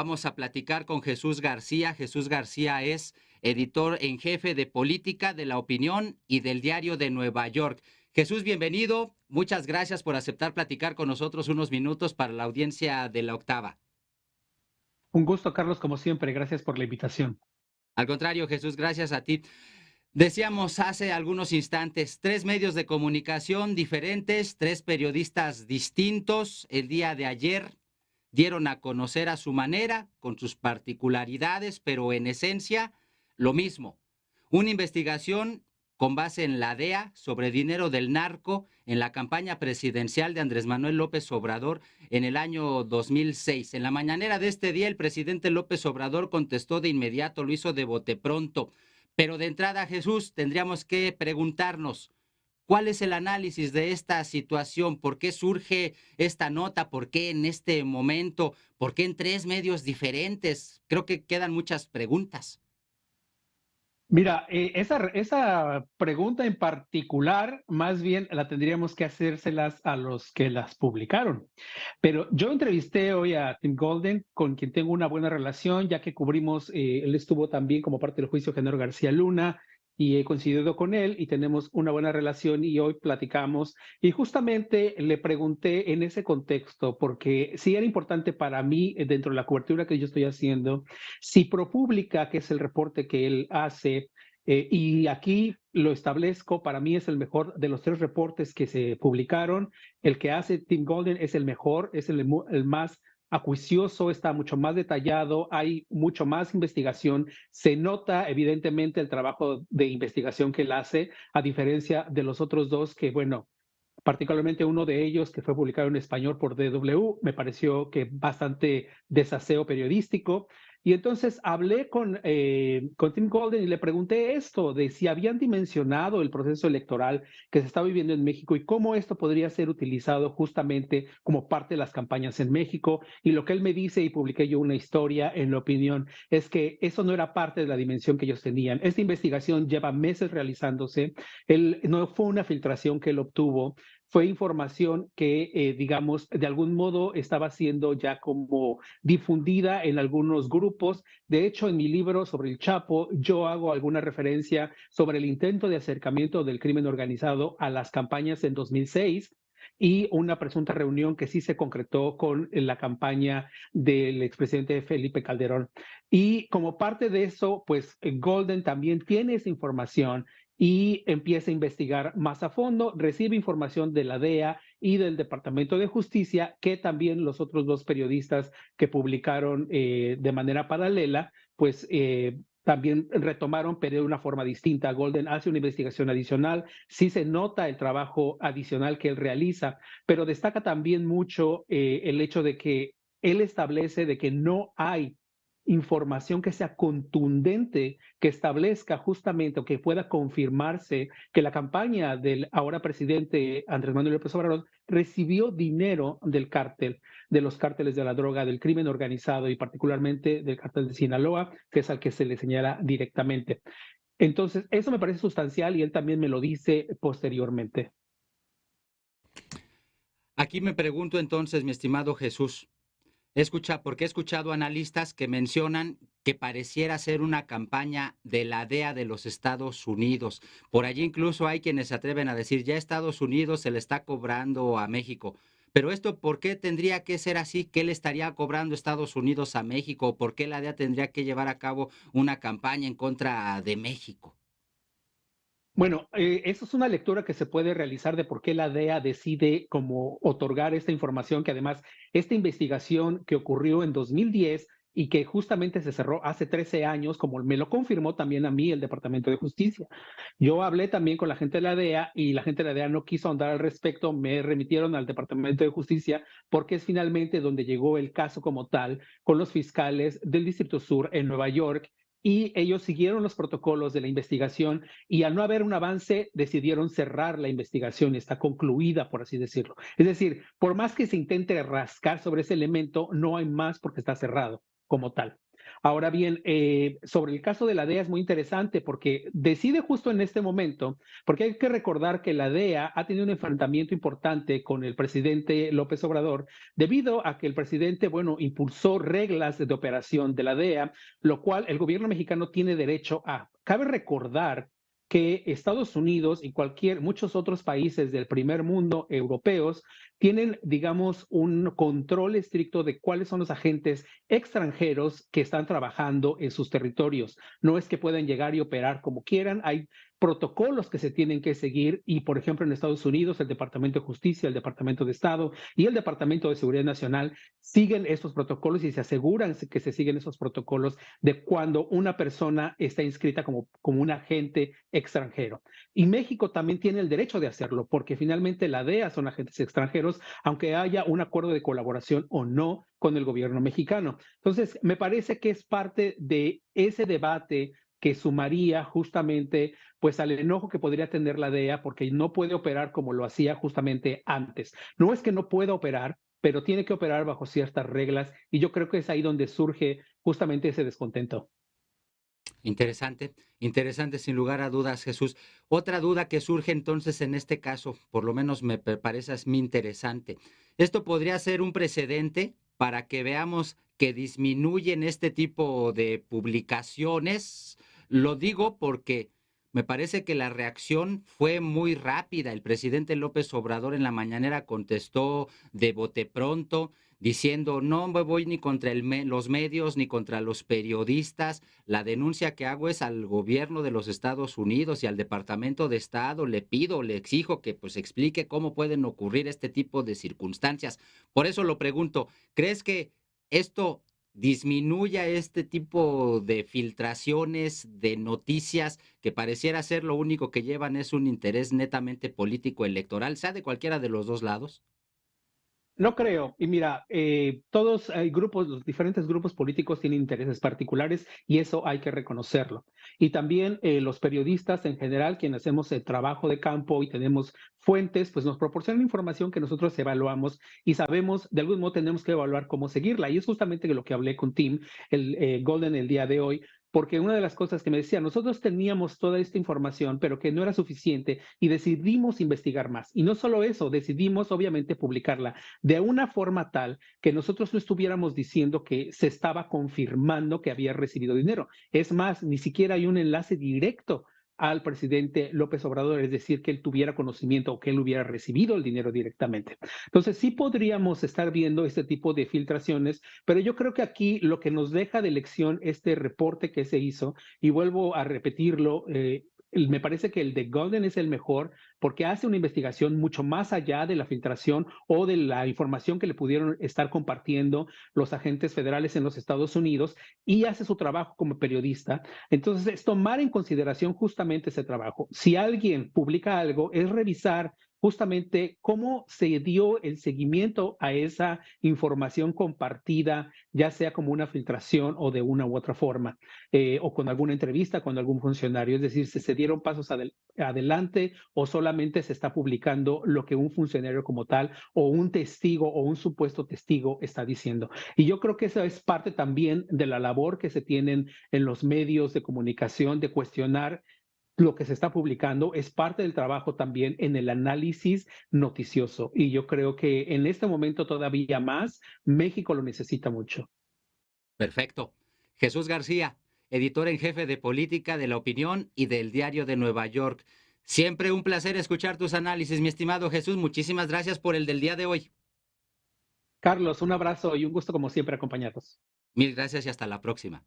Vamos a platicar con Jesús García. Jesús García es editor en jefe de política de La Opinión y del Diario de Nueva York. Jesús, bienvenido. Muchas gracias por aceptar platicar con nosotros unos minutos para la audiencia de La Octava. Un gusto, Carlos, como siempre. Gracias por la invitación. Al contrario, Jesús, gracias a ti. Decíamos hace algunos instantes, 3 medios de comunicación diferentes, 3 periodistas distintos. El día de ayer dieron a conocer a su manera, con sus particularidades, pero en esencia, lo mismo. Una investigación con base en la DEA sobre dinero del narco en la campaña presidencial de Andrés Manuel López Obrador en el año 2006. En la mañanera de este día, el presidente López Obrador contestó de inmediato, lo hizo de bote pronto. Pero de entrada, Jesús, tendríamos que preguntarnos, ¿cuál es el análisis de esta situación? ¿Por qué surge esta nota? ¿Por qué en este momento? ¿Por qué en 3 medios diferentes? Creo que quedan muchas preguntas. Mira, esa pregunta en particular, más bien la tendríamos que hacérselas a los que las publicaron. Pero yo entrevisté hoy a Tim Golden, con quien tengo una buena relación, ya que cubrimos, él estuvo también como parte del juicio Genaro García Luna, y he coincidido con él y tenemos una buena relación y hoy platicamos. Y justamente le pregunté en ese contexto, porque sí era importante para mí, dentro de la cobertura que yo estoy haciendo, si ProPublica, que es el reporte que él hace, y aquí lo establezco, para mí es el mejor de los 3 reportes que se publicaron. El que hace Tim Golden es el mejor, es el más acuicioso, está mucho más detallado, hay mucho más investigación, se nota evidentemente el trabajo de investigación que él hace, a diferencia de los otros dos que, bueno, particularmente uno de ellos que fue publicado en español por DW, me pareció que bastante desaseo periodístico. Y entonces hablé con Tim Golden y le pregunté esto, de si habían dimensionado el proceso electoral que se está viviendo en México y cómo esto podría ser utilizado justamente como parte de las campañas en México. Y lo que él me dice, y publiqué yo una historia en La Opinión, es que eso no era parte de la dimensión que ellos tenían. Esta investigación lleva meses realizándose, no fue una filtración que él obtuvo, fue información que, digamos, de algún modo estaba siendo ya como difundida en algunos grupos. De hecho, en mi libro sobre el Chapo, yo hago alguna referencia sobre el intento de acercamiento del crimen organizado a las campañas en 2006 y una presunta reunión que sí se concretó con la campaña del expresidente Felipe Calderón. Y como parte de eso, pues Golden también tiene esa información y empieza a investigar más a fondo, recibe información de la DEA y del Departamento de Justicia, que también los otros 2 periodistas que publicaron de manera paralela, pues también retomaron, pero de una forma distinta. Golden hace una investigación adicional, sí se nota el trabajo adicional que él realiza, pero destaca también mucho el hecho de que él establece de que no hay información que sea contundente, que establezca justamente o que pueda confirmarse que la campaña del ahora presidente Andrés Manuel López Obrador recibió dinero del cártel, de los cárteles de la droga, del crimen organizado y particularmente del cártel de Sinaloa, que es al que se le señala directamente. Entonces, eso me parece sustancial y él también me lo dice posteriormente. Aquí me pregunto entonces, mi estimado Jesús, porque he escuchado analistas que mencionan que pareciera ser una campaña de la DEA de los Estados Unidos. Por allí incluso hay quienes se atreven a decir, ya Estados Unidos se le está cobrando a México. Pero esto, ¿por qué tendría que ser así? ¿Qué le estaría cobrando Estados Unidos a México? ¿Por qué la DEA tendría que llevar a cabo una campaña en contra de México? Bueno, eso es una lectura que se puede realizar de por qué la DEA decide como otorgar esta información, que además esta investigación que ocurrió en 2010 y que justamente se cerró hace 13 años, como me lo confirmó también a mí el Departamento de Justicia. Yo hablé también con la gente de la DEA y la gente de la DEA no quiso ahondar al respecto, me remitieron al Departamento de Justicia porque es finalmente donde llegó el caso como tal con los fiscales del Distrito Sur en Nueva York y ellos siguieron los protocolos de la investigación y al no haber un avance decidieron cerrar la investigación y está concluida, por así decirlo. Es decir, por más que se intente rascar sobre ese elemento, no hay más porque está cerrado como tal. Ahora bien, sobre el caso de la DEA es muy interesante porque decide justo en este momento, porque hay que recordar que la DEA ha tenido un enfrentamiento importante con el presidente López Obrador, debido a que el presidente, bueno, impulsó reglas de operación de la DEA, lo cual el gobierno mexicano tiene derecho a. Cabe recordar que Estados Unidos y muchos otros países del primer mundo europeos tienen, digamos, un control estricto de cuáles son los agentes extranjeros que están trabajando en sus territorios. No es que puedan llegar y operar como quieran, hay protocolos que se tienen que seguir y, por ejemplo, en Estados Unidos, el Departamento de Justicia, el Departamento de Estado y el Departamento de Seguridad Nacional siguen estos protocolos y se aseguran que se siguen esos protocolos de cuando una persona está inscrita como un agente extranjero. Y México también tiene el derecho de hacerlo, porque finalmente la DEA son agentes extranjeros, aunque haya un acuerdo de colaboración o no con el gobierno mexicano. Entonces, me parece que es parte de ese debate que sumaría justamente pues al enojo que podría tener la DEA porque no puede operar como lo hacía justamente antes. No es que no pueda operar, pero tiene que operar bajo ciertas reglas y yo creo que es ahí donde surge justamente ese descontento. Interesante, interesante sin lugar a dudas, Jesús. Otra duda que surge entonces en este caso, por lo menos me parece es muy interesante. ¿Esto podría ser un precedente para que veamos que disminuyen este tipo de publicaciones? Lo digo porque me parece que la reacción fue muy rápida. El presidente López Obrador en la mañanera contestó de bote pronto, diciendo, no me voy ni contra los medios ni contra los periodistas. La denuncia que hago es al gobierno de los Estados Unidos y al Departamento de Estado. Le pido, le exijo que pues explique cómo pueden ocurrir este tipo de circunstancias. Por eso lo pregunto, ¿crees que esto disminuya este tipo de filtraciones de noticias que pareciera ser lo único que llevan es un interés netamente político electoral, sea de cualquiera de los dos lados? No creo. Y mira, todos hay grupos, los diferentes grupos políticos tienen intereses particulares y eso hay que reconocerlo. Y también los periodistas en general, quienes hacemos el trabajo de campo y tenemos fuentes, pues nos proporcionan información que nosotros evaluamos y sabemos, de algún modo tenemos que evaluar cómo seguirla. Y es justamente lo que hablé con Tim, el Golden, el día de hoy, porque una de las cosas que me decía, nosotros teníamos toda esta información, pero que no era suficiente y decidimos investigar más. Y no solo eso, decidimos obviamente publicarla de una forma tal que nosotros no estuviéramos diciendo que se estaba confirmando que había recibido dinero. Es más, ni siquiera hay un enlace directo al presidente López Obrador, es decir, que él tuviera conocimiento o que él hubiera recibido el dinero directamente. Entonces, sí podríamos estar viendo este tipo de filtraciones, pero yo creo que aquí lo que nos deja de lección este reporte que se hizo, y vuelvo a repetirlo, me parece que el de Golden es el mejor porque hace una investigación mucho más allá de la filtración o de la información que le pudieron estar compartiendo los agentes federales en los Estados Unidos y hace su trabajo como periodista. Entonces, es tomar en consideración justamente ese trabajo. Si alguien publica algo, es revisar justamente cómo se dio el seguimiento a esa información compartida, ya sea como una filtración o de una u otra forma, o con alguna entrevista con algún funcionario. Es decir, si se dieron pasos adelante o solamente se está publicando lo que un funcionario como tal o un testigo o un supuesto testigo está diciendo. Y yo creo que eso es parte también de la labor que se tienen en los medios de comunicación de cuestionar lo que se está publicando, es parte del trabajo también en el análisis noticioso. Y yo creo que en este momento todavía más, México lo necesita mucho. Perfecto. Jesús García, editor en jefe de Política de la Opinión y del Diario de Nueva York. Siempre un placer escuchar tus análisis, mi estimado Jesús. Muchísimas gracias por el del día de hoy. Carlos, un abrazo y un gusto como siempre acompañarlos. Mil gracias y hasta la próxima.